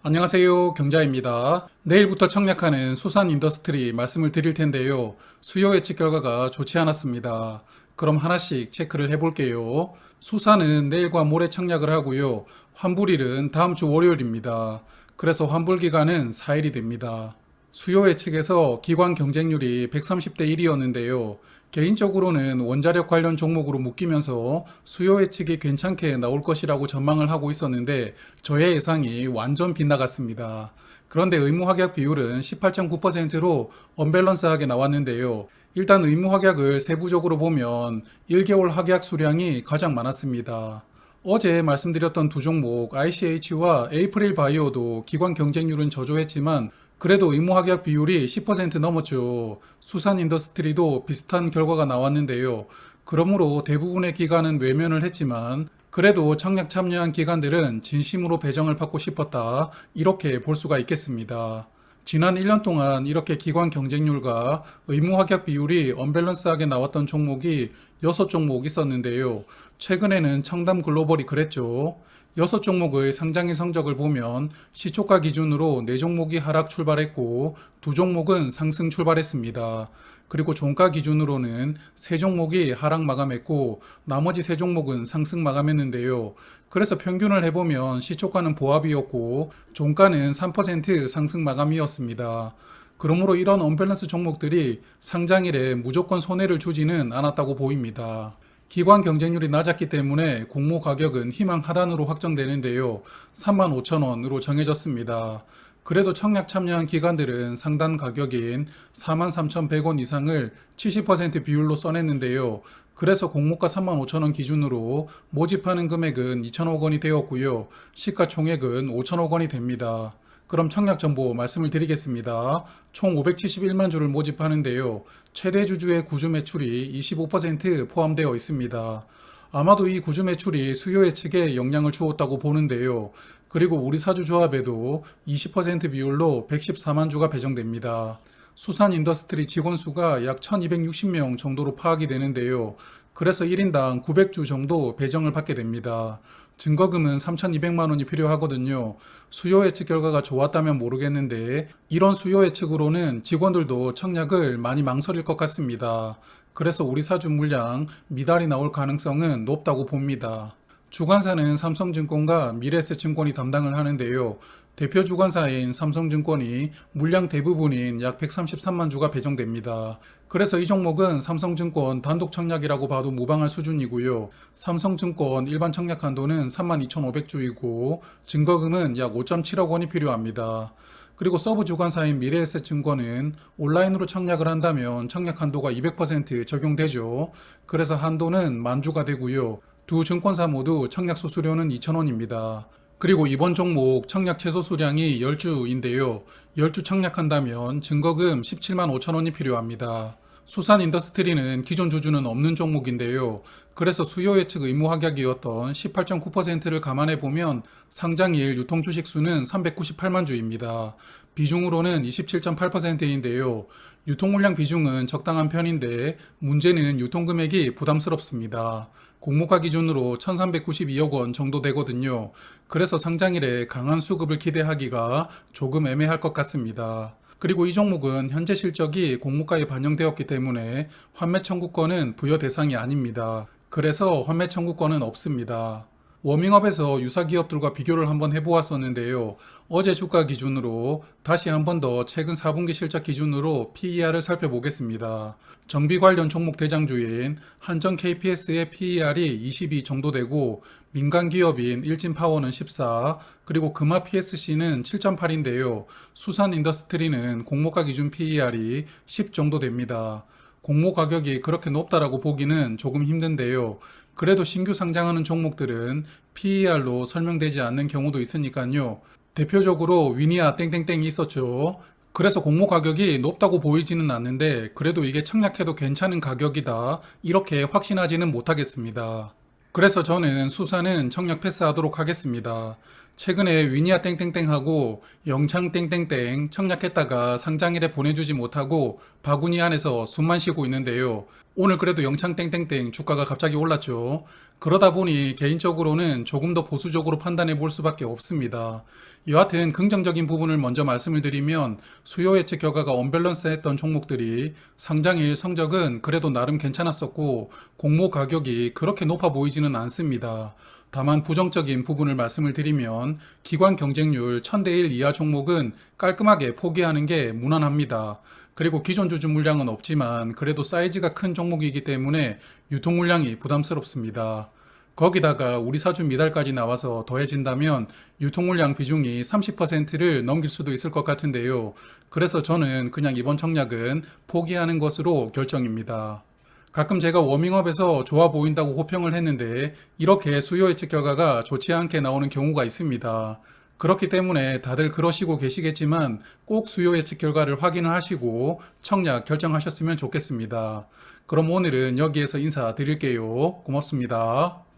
안녕하세요. 경자입니다. 내일부터 청약하는 수산 인더스트리 말씀을 드릴 텐데요. 수요 예측 결과가 좋지 않았습니다. 그럼 하나씩 체크를 해볼게요. 수산은 내일과 모레 청약을 하고요. 환불일은 다음 주 월요일입니다. 그래서 환불 기간은 4일이 됩니다. 수요 예측에서 기관 경쟁률이 130대 1이었는데요. 개인적으로는 원자력 관련 종목으로 묶이면서 수요 예측이 괜찮게 나올 것이라고 전망을 하고 있었는데 저의 예상이 완전 빗나갔습니다. 그런데 의무 확약 비율은 18.9%로 언밸런스하게 나왔는데요. 일단 의무 확약을 세부적으로 보면 1개월 확약 수량이 가장 많았습니다. 어제 말씀드렸던 두 종목 ICH와 에이프릴 바이오도 기관 경쟁률은 저조했지만 그래도 의무 확약 비율이 10% 넘었죠. 수산 인더스트리도 비슷한 결과가 나왔는데요. 그러므로 대부분의 기관은 외면을 했지만 그래도 청약 참여한 기관들은 진심으로 배정을 받고 싶었다. 이렇게 볼 수가 있겠습니다. 지난 1년 동안 이렇게 기관 경쟁률과 의무 확약 비율이 언밸런스하게 나왔던 종목이 6종목 있었는데요. 최근에는 청담 글로벌이 그랬죠. 6종목의 상장일 성적을 보면 시초가 기준으로 4종목이 하락 출발했고 2종목은 상승 출발했습니다. 그리고 종가 기준으로는 3종목이 하락 마감했고 나머지 3종목은 상승 마감했는데요. 그래서 평균을 해보면 시초가는 보합이었고 종가는 3% 상승 마감이었습니다. 그러므로 이런 언밸런스 종목들이 상장일에 무조건 손해를 주지는 않았다고 보입니다. 기관 경쟁률이 낮았기 때문에 공모 가격은 희망 하단으로 확정되는데요. 35,000원으로 정해졌습니다. 그래도 청약 참여한 기관들은 상단 가격인 43,100원 이상을 70% 비율로 써냈는데요. 그래서 공모가 35,000원 기준으로 모집하는 금액은 2천억 원이 되었고요. 시가총액은 5천억 원이 됩니다. 그럼 청약 정보 말씀을 드리겠습니다. 총 571만 주를 모집하는데요. 최대 주주의 구주 매출이 25% 포함되어 있습니다. 아마도 이 구주 매출이 수요 예측에 영향을 주었다고 보는데요. 그리고 우리 사주 조합에도 20% 비율로 114만 주가 배정됩니다. 수산 인더스트리 직원 수가 약 1260명 정도로 파악이 되는데요. 그래서 1인당 900주 정도 배정을 받게 됩니다. 증거금은 3,200만 원이 필요하거든요. 수요 예측 결과가 좋았다면 모르겠는데 이런 수요 예측으로는 직원들도 청약을 많이 망설일 것 같습니다. 그래서 우리 사주 물량 미달이 나올 가능성은 높다고 봅니다. 주관사는 삼성증권과 미래에셋증권이 담당을 하는데요. 대표 주관사인 삼성증권이 물량 대부분인 약 133만 주가 배정됩니다. 그래서 이 종목은 삼성증권 단독 청약이라고 봐도 무방할 수준이고요. 삼성증권 일반 청약 한도는 32,500주이고 증거금은 약 5.7억 원이 필요합니다. 그리고 서브 주관사인 미래에셋증권은 온라인으로 청약을 한다면 청약 한도가 200% 적용되죠. 그래서 한도는 10,000주가 되고요. 두 증권사 모두 청약 수수료는 2,000원입니다. 그리고 이번 종목 청약 최소 수량이 10주인데요. 10주 청약한다면 증거금 17만 5천 원이 필요합니다. 수산 인더스트리는 기존 주주는 없는 종목인데요. 그래서 수요 예측 의무 확약이었던 18.9%를 감안해 보면 상장일 유통 주식 수는 398만 주입니다. 비중으로는 27.8%인데요. 유통 물량 비중은 적당한 편인데 문제는 유통 금액이 부담스럽습니다. 공모가 기준으로 1,392억 원 정도 되거든요. 그래서 상장일에 강한 수급을 기대하기가 조금 애매할 것 같습니다. 그리고 이 종목은 현재 실적이 공모가에 반영되었기 때문에 환매 청구권은 부여 대상이 아닙니다. 그래서 환매 청구권은 없습니다. 워밍업에서 유사 기업들과 비교를 한번 해보았었는데요. 어제 주가 기준으로 다시 한 번 더 최근 4분기 실적 기준으로 PER을 살펴보겠습니다. 정비 관련 종목 대장주인 한전 KPS의 PER이 22 정도 되고 민간 기업인 일진파워는 14, 그리고 금화 PSC는 7.8인데요. 수산 인더스트리는 공모가 기준 PER이 10 정도 됩니다. 공모 가격이 그렇게 높다라고 보기는 조금 힘든데요. 그래도 신규 상장하는 종목들은 PER로 설명되지 않는 경우도 있으니까요. 대표적으로 위니아 땡땡땡이 있었죠. 그래서 공모 가격이 높다고 보이지는 않는데 그래도 이게 청약해도 괜찮은 가격이다. 이렇게 확신하지는 못하겠습니다. 그래서 저는 수산은 청약 패스하도록 하겠습니다. 최근에 위니아 땡땡땡하고 영창 땡땡땡 청약했다가 상장일에 보내주지 못하고 바구니 안에서 숨만 쉬고 있는데요. 오늘 그래도 영창 땡땡땡 주가가 갑자기 올랐죠. 그러다 보니 개인적으로는 조금 더 보수적으로 판단해 볼 수밖에 없습니다. 여하튼 긍정적인 부분을 먼저 말씀을 드리면 수요 예측 결과가 언밸런스했던 종목들이 상장일 성적은 그래도 나름 괜찮았었고 공모 가격이 그렇게 높아 보이지는 않습니다. 다만 부정적인 부분을 말씀을 드리면 기관 경쟁률 1000대 1 이하 종목은 깔끔하게 포기하는 게 무난합니다. 그리고 기존 주주 물량은 없지만 그래도 사이즈가 큰 종목이기 때문에 유통 물량이 부담스럽습니다. 거기다가 우리 사주 미달까지 나와서 더해진다면 유통 물량 비중이 30%를 넘길 수도 있을 것 같은데요. 그래서 저는 그냥 이번 청약은 포기하는 것으로 결정입니다. 가끔 제가 워밍업에서 좋아 보인다고 호평을 했는데 이렇게 수요 예측 결과가 좋지 않게 나오는 경우가 있습니다. 그렇기 때문에 다들 그러시고 계시겠지만 꼭 수요 예측 결과를 확인을 하시고 청약 결정하셨으면 좋겠습니다. 그럼 오늘은 여기에서 인사드릴게요. 고맙습니다.